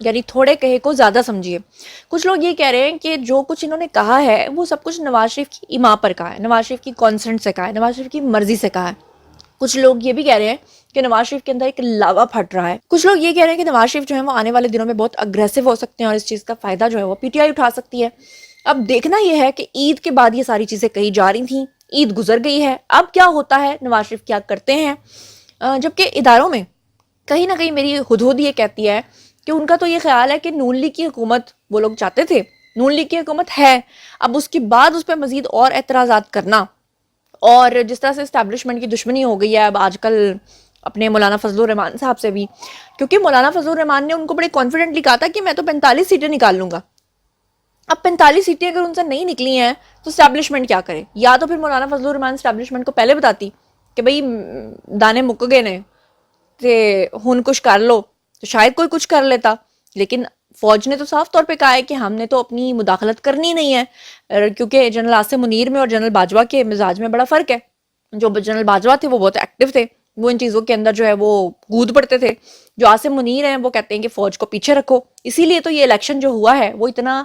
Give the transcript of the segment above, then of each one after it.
یعنی تھوڑے کہے کو زیادہ سمجھیے. کچھ لوگ یہ کہہ رہے ہیں کہ جو کچھ انہوں نے کہا ہے وہ سب کچھ نواز شریف کی ایما پر کہا ہے, نواز شریف کی کانسنٹ سے کہا ہے, نواز شریف کی مرضی سے کہا ہے. کچھ لوگ یہ بھی کہہ رہے ہیں کہ نواز شریف کے اندر ایک لاوا پھٹ رہا ہے. کچھ لوگ یہ کہہ رہے ہیں کہ نواز شریف جو ہے وہ آنے والے دنوں میں بہت اگریسو ہو سکتے ہیں اور اس چیز کا فائدہ جو ہے وہ پی ٹی آئی اٹھا سکتی ہے. اب دیکھنا یہ ہے کہ عید کے بعد یہ ساری چیزیں کہی جا رہی تھیں, عید گزر گئی ہے, اب کیا ہوتا ہے, نواز شریف کیا کرتے ہیں. جبکہ اداروں میں کہیں نہ کہیں میری حدود یہ کہتی ہے کہ ان کا تو یہ خیال ہے کہ نون لیگ کی حکومت وہ لوگ چاہتے تھے, نون لیگ کی حکومت ہے, اب اس کے بعد اس پہ مزید اور اعتراضات کرنا, اور جس طرح سے اسٹیبلشمنٹ کی دشمنی ہو گئی ہے اب آج کل اپنے مولانا فضل الرحمان صاحب سے بھی, کیونکہ مولانا فضل الرحمان نے ان کو بڑے کانفیڈنٹلی کہا تھا کہ میں تو 45 سیٹیں نکال لوں گا. اب 45 سیٹیں اگر ان سے نہیں نکلی ہیں تو اسٹیبلشمنٹ کیا کرے. یا تو پھر مولانا فضل الرحمان اسٹیبلشمنٹ کو پہلے بتاتی کہ بھئی دانے مک گئے نے تے ہن کچھ کر لو, تو شاید کوئی کچھ کر لیتا. لیکن فوج نے تو صاف طور پہ کہا ہے کہ ہم نے تو اپنی مداخلت کرنی نہیں ہے, کیونکہ جنرل عاصم منیر میں اور جنرل باجوہ کے مزاج میں بڑا فرق ہے. جو جنرل باجوہ تھے وہ بہت ایکٹیو تھے, وہ ان چیزوں کے اندر جو ہے وہ کود پڑتے تھے. جو عاصم منیر ہیں وہ کہتے ہیں کہ فوج کو پیچھے رکھو. اسی لیے تو یہ الیکشن جو ہوا ہے وہ اتنا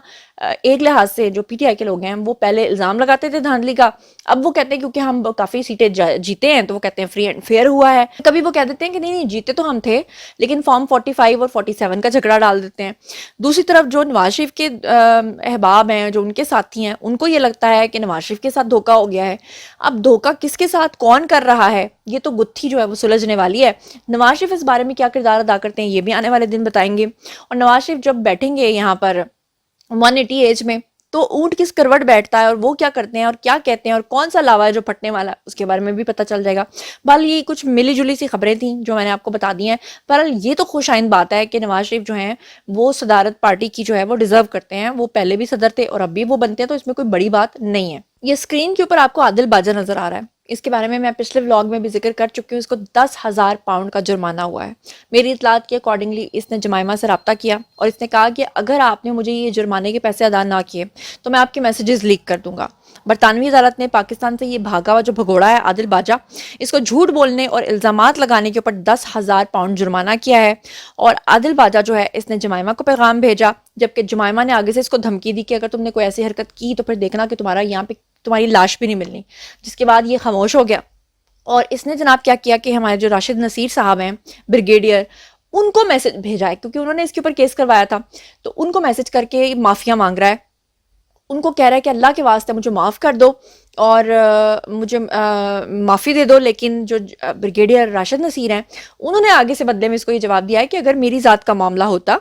ایک لحاظ سے جو پی ٹی آئی کے لوگ ہیں وہ پہلے الزام لگاتے تھے دھاندلی کا, اب وہ کہتے ہیں کیونکہ ہم کافی سیٹیں جیتے ہیں تو وہ کہتے ہیں فری اینڈ فیئر ہوا ہے. کبھی وہ کہہ دیتے ہیں کہ نہیں جیتے تو ہم تھے لیکن فارم 45 اور 47 کا جھگڑا ڈال دیتے ہیں. دوسری طرف جو نواز شریف کے احباب ہیں, جو ان کے ساتھی ہیں, ان کو یہ لگتا ہے کہ نواز شریف کے ساتھ دھوکہ ہو گیا ہے. اب دھوکہ کس کے ساتھ کون کر رہا ہے یہ تو گتھی جو ہے وہ سلجھنے والی ہے. نواز شریف اس بارے میں کیا کردار ادا کرتے ہیں یہ بھی آنے والے دن بتائیں گے. اور نواز شریف جب بیٹھیں گے یہاں پر 180 ایج میں تو اونٹ کس کروٹ بیٹھتا ہے اور وہ کیا کرتے ہیں اور کیا کہتے ہیں اور کون سا لاوا ہے جو پھٹنے والا ہے, اس کے بارے میں بھی پتہ چل جائے گا. بہرحال یہ کچھ ملی جلی سی خبریں تھیں جو میں نے آپ کو بتا دی ہیں. بہرحال یہ تو خوش آئند بات ہے کہ نواز شریف جو ہیں وہ صدارت پارٹی کی جو ہے وہ ڈیزرو کرتے ہیں. وہ پہلے بھی صدر تھے اور اب بھی وہ بنتے ہیں, تو اس میں کوئی بڑی بات نہیں ہے. یہ اسکرین کے اوپر آپ کو عادل باجا نظر آ رہا ہے, اس کے بارے میں پچھلے ولاگ میں بھی ذکر کر چکی ہوں. اس کو 10,000 پاؤنڈ کا جرمانہ ہوا ہے. میری اطلاعات کے اکارڈنگلی اس نے جمائمہ سے رابطہ کیا اور اس نے کہا کہ اگر آپ نے مجھے یہ جرمانے کے پیسے ادا نہ کیے تو میں آپ کے میسیجز لیک کر دوں گا. برطانوی عدالت نے پاکستان سے یہ بھاگا ہوا جو بھگوڑا ہے عادل باجا, اس کو جھوٹ بولنے اور الزامات لگانے کے اوپر 10,000 پاؤنڈ جرمانہ کیا ہے. اور عادل باجا جو ہے اس نے جمائمہ کو پیغام بھیجا, جبکہ جمائمہ نے آگے سے اس کو دھمکی دی کہ اگر تم نے کوئی ایسی حرکت کی تو پھر دیکھنا کہ تمہارا یہاں پہ تمہاری لاش بھی نہیں ملنی. جس کے بعد یہ خاموش ہو گیا. اور اس نے جناب کیا کیا کہ ہمارے جو راشد نصیر صاحب ہیں بریگیڈیئر, ان کو میسج بھیجا ہے کیونکہ انہوں نے اس کے اوپر کیس کروایا تھا, تو ان کو میسج کر کے معافیا مانگ رہا ہے. ان کو کہہ رہا ہے کہ اللہ کے واسطے مجھے معاف کر دو اور مجھے معافی دے دو. لیکن جو بریگیڈیئر راشد نصیر ہیں انہوں نے آگے سے بدلے میں اس کو یہ جواب دیا ہے کہ اگر میری ذات کا معاملہ ہوتا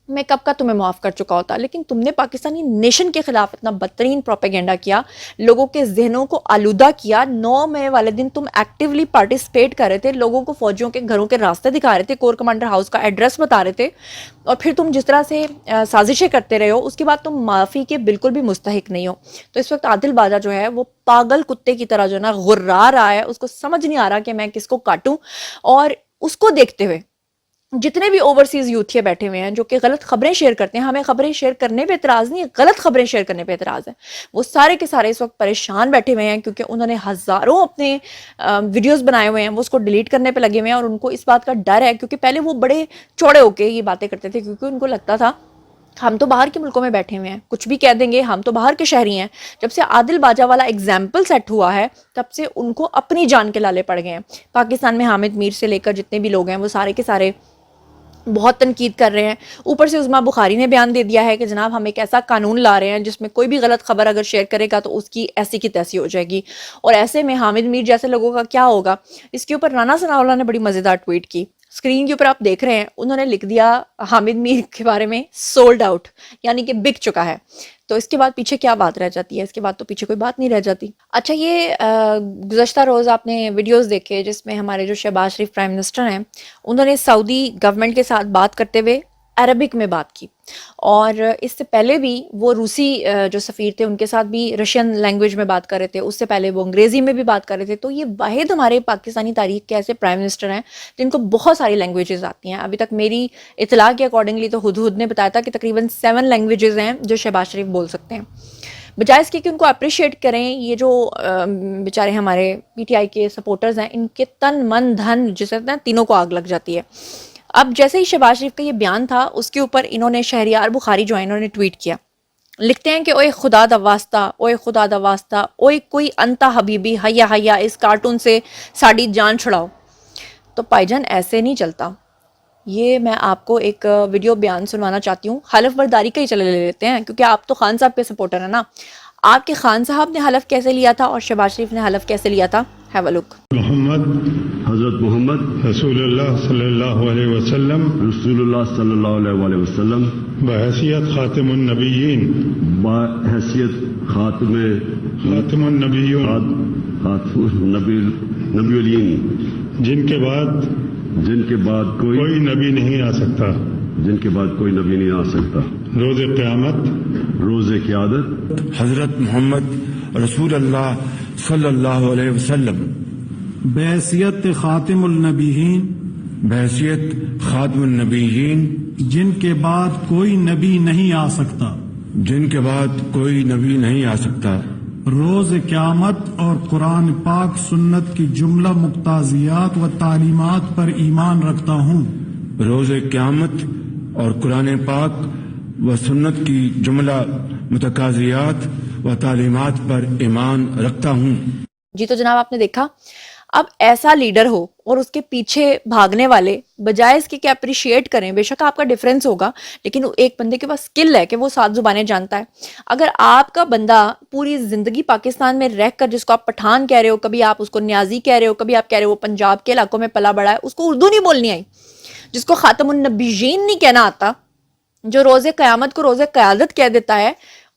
میں کب کا تمہیں معاف کر چکا ہوتا, لیکن تم نے پاکستانی نیشن کے خلاف اتنا بدترین پروپیگنڈا کیا, لوگوں کے ذہنوں کو آلودہ کیا. 9 مئی والے دن تم ایکٹیولی پارٹیسپیٹ کر رہے تھے, لوگوں کو فوجیوں کے گھروں کے راستے دکھا رہے تھے, کور کمانڈر ہاؤس کا ایڈریس بتا رہے تھے, اور پھر تم جس طرح سے سازشیں کرتے رہے ہو اس کے بعد تم معافی کے بالکل بھی مستحق نہیں ہو. تو اس وقت عادل باجا جو ہے وہ پاگل کتے کی طرح جو ہے نا غرا رہا ہے, اس کو سمجھ نہیں آ رہا کہ میں کس کو کاٹوں. اور اس کو دیکھتے ہوئے جتنے بھی اوورسیز یوتھیا بیٹھے ہوئے ہیں جو کہ غلط خبریں شیئر کرتے ہیں, ہمیں خبریں شیئر کرنے پہ اعتراض نہیں ہے, غلط خبریں شیئر کرنے پہ اعتراض ہے, وہ سارے کے سارے اس وقت پریشان بیٹھے ہوئے ہیں کیونکہ انہوں نے ہزاروں اپنے ویڈیوز بنائے ہوئے ہیں, وہ اس کو ڈیلیٹ کرنے پہ لگے ہوئے ہیں. اور ان کو اس بات کا ڈر ہے کیونکہ پہلے وہ بڑے چوڑے ہو کے یہ باتیں کرتے تھے کیونکہ ان کو لگتا تھا ہم تو باہر کے ملکوں میں بیٹھے ہوئے ہیں, کچھ بھی کہہ دیں گے, ہم تو باہر کے شہری ہیں. جب سے عادل باجا والا ایگزامپل سیٹ ہوا ہے تب سے ان کو اپنی جان کے لالے پڑ گئے ہیں. پاکستان میں حامد میر سے لے کر جتنے بھی لوگ ہیں وہ سارے کے سارے بہت تنقید کر رہے ہیں. اوپر سے عظمیٰ بخاری نے بیان دے دیا ہے کہ جناب ہم ایک ایسا قانون لا رہے ہیں جس میں کوئی بھی غلط خبر اگر شیئر کرے گا تو اس کی ایسی کی تیسی ہو جائے گی. اور ایسے میں حامد میر جیسے لوگوں کا کیا ہوگا. اس کے اوپر رانا ثناءاللہ نے بڑی مزیدار ٹویٹ کی, اسکرین کے اوپر آپ دیکھ رہے ہیں, انہوں نے لکھ دیا حامد میر کے بارے میں سولڈ آؤٹ, یعنی کہ بک چکا ہے. تو اس کے بعد پیچھے کیا بات رہ جاتی ہے, اس کے بعد تو پیچھے کوئی بات نہیں رہ جاتی. اچھا یہ گزشتہ روز آپ نے ویڈیوز دیکھے جس میں ہمارے جو شہباز شریف پرائم منسٹر ہیں انہوں نے سعودی گورنمنٹ کے ساتھ بات کرتے ہوئے عربک میں بات کی, اور اس سے پہلے بھی وہ روسی جو سفیر تھے ان کے ساتھ بھی رشین لینگویج میں بات کر رہے تھے, اس سے پہلے وہ انگریزی میں بھی بات کر رہے تھے. تو یہ واحد ہمارے پاکستانی تاریخ کے ایسے پرائم منسٹر ہیں جن کو بہت ساری لینگویجز آتی ہیں. ابھی تک میری اطلاع کے اکارڈنگلی تو ہدہد نے بتایا تھا کہ تقریباً 7 لینگویجز ہیں جو شہباز شریف بول سکتے ہیں. بجائے اس کے کہ ان کو اپریشیٹ کریں, یہ جو بیچارے ہمارے پی ٹی آئی کے سپورٹرز ہیں ان کے تن من دھن جسے تینوں کو آگ لگ جاتی ہے. اب جیسے ہی شہباز شریف کا یہ بیان تھا اس کے اوپر انہوں نے شہریار بخاری جو ہے انہوں نے ٹویٹ کیا، لکھتے ہیں کہ اوئے خدا دا واسطہ، اوئے خدا دا واسطہ، اوئے کوئی انتا حبیبی حیا حیا اس کارٹون سے ساڑی جان چھڑاؤ۔ تو بھائی جان ایسے نہیں چلتا۔ یہ میں آپ کو ایک ویڈیو بیان سنوانا چاہتی ہوں، حلف برداری کا ہی چلے لے لیتے ہیں کیونکہ آپ تو خان صاحب کے سپورٹر ہیں نا۔ آپ کے خان صاحب نے حلف کیسے لیا تھا اور شہباز شریف نے حلف کیسے لیا تھا، ہیو اے لک۔ محمد حضرت محمد رسول اللہ صلی اللہ علیہ وسلم رسول اللہ صلی اللہ علیہ وسلم بحیثیت خاتم النبیین بحیثیت خاتم النبیون نبی الین جن کے بعد کوئی نبی نہیں آ سکتا، جن کے بعد کوئی نبی نہیں آ سکتا، روز قیامت روز قیادت حضرت محمد رسول اللہ صلی اللہ علیہ وسلم بحیثیت خاتم النبیین بحیثیت خاتم النبیین جن کے بعد کوئی نبی نہیں آ سکتا، جن کے بعد کوئی نبی نہیں آ سکتا، روز قیامت اور قرآن پاک سنت کی جملہ مقتضیات و تعلیمات پر ایمان رکھتا ہوں، روز قیامت اور قرآن پاک و سنت کی جملہ متقاضیات و تعلیمات پر ایمان رکھتا ہوں۔ جی تو جناب آپ نے دیکھا، اب ایسا لیڈر ہو اور اس کے پیچھے بھاگنے والے بجائے اس کے کہ اپریشیٹ کریں، بے شک آپ کا ڈیفرنس ہوگا لیکن ایک بندے کے پاس سکل ہے کہ وہ 7 زبانیں جانتا ہے۔ اگر آپ کا بندہ پوری زندگی پاکستان میں رہ کر، جس کو آپ پٹھان کہہ رہے ہو، کبھی آپ اس کو نیازی کہہ رہے ہو، کبھی آپ کہہ رہے ہو وہ پنجاب کے علاقوں میں پلا بڑا ہے، اس کو اردو نہیں بولنی آئی، جس کو خاتم النبیین نہیں کہنا آتا، جو روز قیامت کو روز قیادت کہہ دیتا ہے،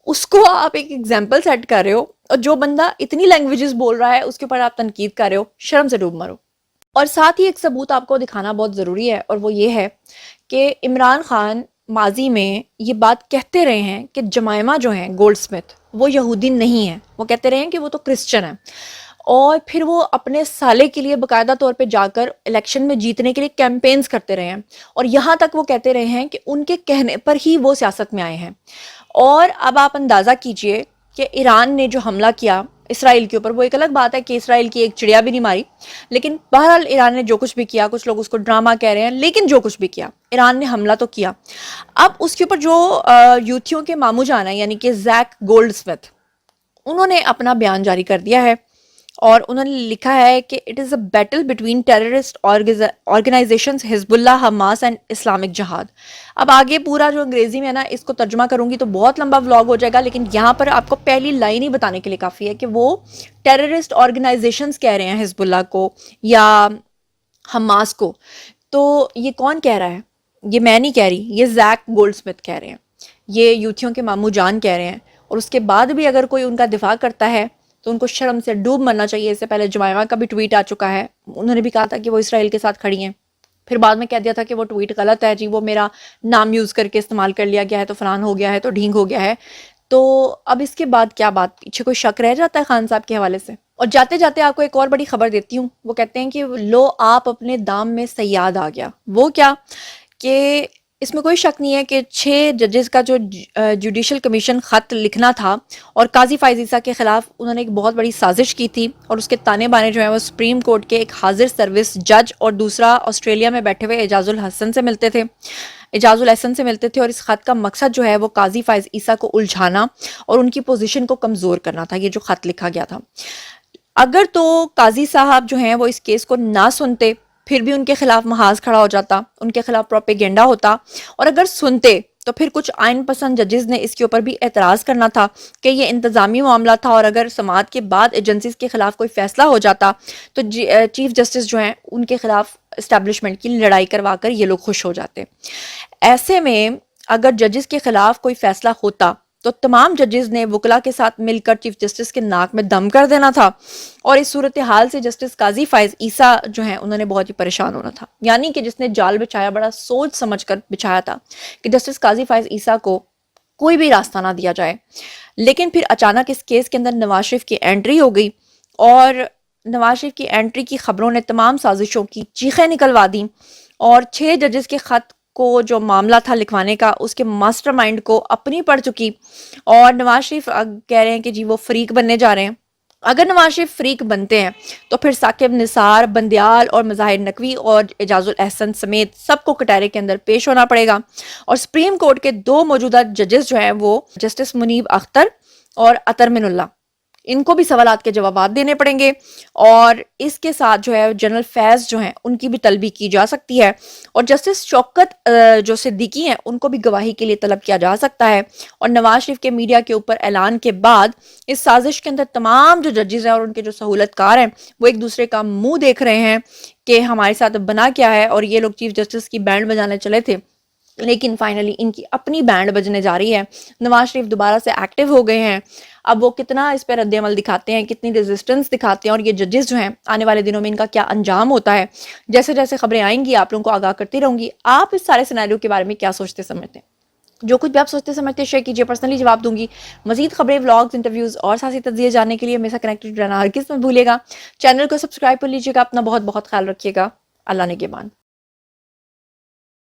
اس کو آپ ایک ایگزامپل سیٹ کر رہے ہو، اور جو بندہ اتنی لینگویجز بول رہا ہے اس کے اوپر آپ تنقید کر رہے ہو، شرم سے ڈوب مرو۔ اور ساتھ ہی ایک ثبوت آپ کو دکھانا بہت ضروری ہے، اور وہ یہ ہے کہ عمران خان ماضی میں یہ بات کہتے رہے ہیں کہ جمائمہ جو ہیں گولڈ سمتھ وہ یہودی نہیں ہیں، وہ کہتے رہے ہیں کہ وہ تو کرسچن ہیں، اور پھر وہ اپنے سالے کے لیے باقاعدہ طور پہ جا کر الیکشن میں جیتنے کے لیے کیمپینز کرتے رہے ہیں، اور یہاں تک وہ کہتے رہے ہیں کہ ان کے کہنے پر ہی وہ سیاست میں آئے ہیں۔ اور اب آپ اندازہ کیجئے کہ ایران نے جو حملہ کیا اسرائیل کے اوپر، وہ ایک الگ بات ہے کہ اسرائیل کی ایک چڑیا بھی نہیں ماری، لیکن بہرحال ایران نے جو کچھ بھی کیا، کچھ لوگ اس کو ڈرامہ کہہ رہے ہیں، لیکن جو کچھ بھی کیا ایران نے حملہ تو کیا۔ اب اس کے اوپر جو یوتھیوں کے مامو جان ہیں یعنی کہ زیک گولڈ سمتھ، انہوں نے اپنا بیان جاری کر دیا ہے اور انہوں نے لکھا ہے کہ it is a battle between terrorist organisations Hezbollah, Hamas and Islamic جہاد۔ اب آگے پورا جو انگریزی میں ہے نا اس کو ترجمہ کروں گی تو بہت لمبا ولاگ ہو جائے گا، لیکن یہاں پر آپ کو پہلی لائن ہی بتانے کے لیے کافی ہے کہ وہ ٹیررسٹ آرگنائزیشنز کہہ رہے ہیں حزب اللہ کو یا حماس کو۔ تو یہ کون کہہ رہا ہے؟ یہ میں نہیں کہہ رہی، یہ زیک گولڈ سمتھ کہہ رہے ہیں، یہ یوتھیوں کے مامو جان کہہ رہے ہیں، اور اس کے بعد بھی اگر کوئی ان کا دفاع کرتا ہے تو ان کو شرم سے ڈوب مرنا چاہیے۔ اس سے پہلے جمائمہ کا بھی ٹویٹ آ چکا ہے، انہوں نے بھی کہا تھا کہ وہ اسرائیل کے ساتھ کھڑی ہیں، پھر بعد میں کہہ دیا تھا کہ وہ ٹویٹ غلط ہے جی، وہ میرا نام یوز کر کے استعمال کر لیا گیا ہے تو فلان ہو گیا ہے تو ڈھینگ ہو گیا ہے۔ تو اب اس کے بعد کیا بات، پیچھے کوئی شک رہ جاتا ہے خان صاحب کے حوالے سے؟ اور جاتے جاتے آپ کو ایک اور بڑی خبر دیتی ہوں، وہ کہتے ہیں کہ لو آپ اپنے دام میں صیاد آ گیا۔ وہ کیا کہ اس میں کوئی شک نہیں ہے کہ 6 ججز کا جو جوڈیشل کمیشن خط لکھنا تھا اور قاضی فائز عیسیٰ کے خلاف انہوں نے ایک بہت بڑی سازش کی تھی، اور اس کے تانے بانے جو ہیں وہ سپریم کورٹ کے ایک حاضر سروس جج اور دوسرا آسٹریلیا میں بیٹھے ہوئے اعجاز الحسن سے ملتے تھے، اور اس خط کا مقصد جو ہے وہ قاضی فائز عیسیٰ کو الجھانا اور ان کی پوزیشن کو کمزور کرنا تھا، یہ جو خط لکھا گیا تھا۔ اگر تو قاضی صاحب جو ہیں وہ اس کیس کو نہ سنتے پھر بھی ان کے خلاف محاذ کھڑا ہو جاتا، ان کے خلاف پروپیگنڈا ہوتا، اور اگر سنتے تو پھر کچھ آئین پسند ججز نے اس کے اوپر بھی اعتراض کرنا تھا کہ یہ انتظامی معاملہ تھا، اور اگر سماعت کے بعد ایجنسیز کے خلاف کوئی فیصلہ ہو جاتا تو چیف جسٹس جو ہیں ان کے خلاف اسٹیبلشمنٹ کی لڑائی کروا کر یہ لوگ خوش ہو جاتے۔ ایسے میں اگر ججز کے خلاف کوئی فیصلہ ہوتا تو تمام ججز نے وکلا کے ساتھ مل کر چیف جسٹس کے ناک میں دم کر دینا تھا، اور اس صورتحال سے جسٹس قاضی فائز عیسیٰ جو ہیں انہوں نے بہت ہی پریشان ہونا تھا، یعنی کہ جس نے جال بچھایا بڑا سوچ سمجھ کر بچھایا تھا کہ جسٹس قاضی فائز عیسیٰ کو کوئی بھی راستہ نہ دیا جائے۔ لیکن پھر اچانک اس کیس کے اندر نواز شریف کی انٹری ہو گئی، اور نواز شریف کی انٹری کی خبروں نے تمام سازشوں کی چیخیں نکلوا دیں، اور 6 ججز کے خط کو جو معاملہ تھا لکھوانے کا اس کے ماسٹر مائنڈ کو اپنی پڑ چکی، اور نواز شریف کہہ رہے ہیں کہ جی وہ فریق بننے جا رہے ہیں۔ اگر نواز شریف فریق بنتے ہیں تو پھر ثاقب نثار، بندیال اور مظاہر نقوی اور اعجاز الاحسن سمیت سب کو کٹہرے کے اندر پیش ہونا پڑے گا، اور سپریم کورٹ کے 2 موجودہ ججز جو ہیں وہ جسٹس منیب اختر اور اطہر من اللہ، ان کو بھی سوالات کے جوابات دینے پڑیں گے، اور اس کے ساتھ جو ہے جنرل فیض جو ہیں ان کی بھی طلبی کی جا سکتی ہے، اور جسٹس شوکت جو صدیقی ہیں ان کو بھی گواہی کے لیے طلب کیا جا سکتا ہے۔ اور نواز شریف کے میڈیا کے اوپر اعلان کے بعد اس سازش کے اندر تمام جو ججز ہیں اور ان کے جو سہولت کار ہیں وہ ایک دوسرے کا منہ دیکھ رہے ہیں کہ ہمارے ساتھ بنا کیا ہے، اور یہ لوگ چیف جسٹس کی بینڈ بجانے چلے تھے، لیکن فائنلی ان کی اپنی بینڈ بجنے جا رہی ہے۔ نواز شریف دوبارہ سے ایکٹیو ہو گئے ہیں، اب وہ کتنا اس پہ رد عمل دکھاتے ہیں، کتنی ریزسٹنس دکھاتے ہیں، اور یہ ججز جو ہیں آنے والے دنوں میں ان کا کیا انجام ہوتا ہے، جیسے جیسے خبریں آئیں گی آپ لوگوں کو آگاہ کرتی رہوں گی۔ آپ اس سارے سیناریو کے بارے میں کیا سوچتے سمجھتے ہیں؟ جو کچھ بھی آپ سوچتے سمجھتے شیئر کیجیے، پرسنلی جواب دوں گی۔ مزید خبریں، ولاگز، انٹرویوز اور سیاسی تجزیے جاننے کے لیے میرے ساتھ کنیکٹڈ رہنا ہرگز مت بھولیے گا۔ چینل کو سبسکرائب کر لیجیے گا، اپنا بہت بہت خیال رکھیے گا۔ اللہ نگہبان۔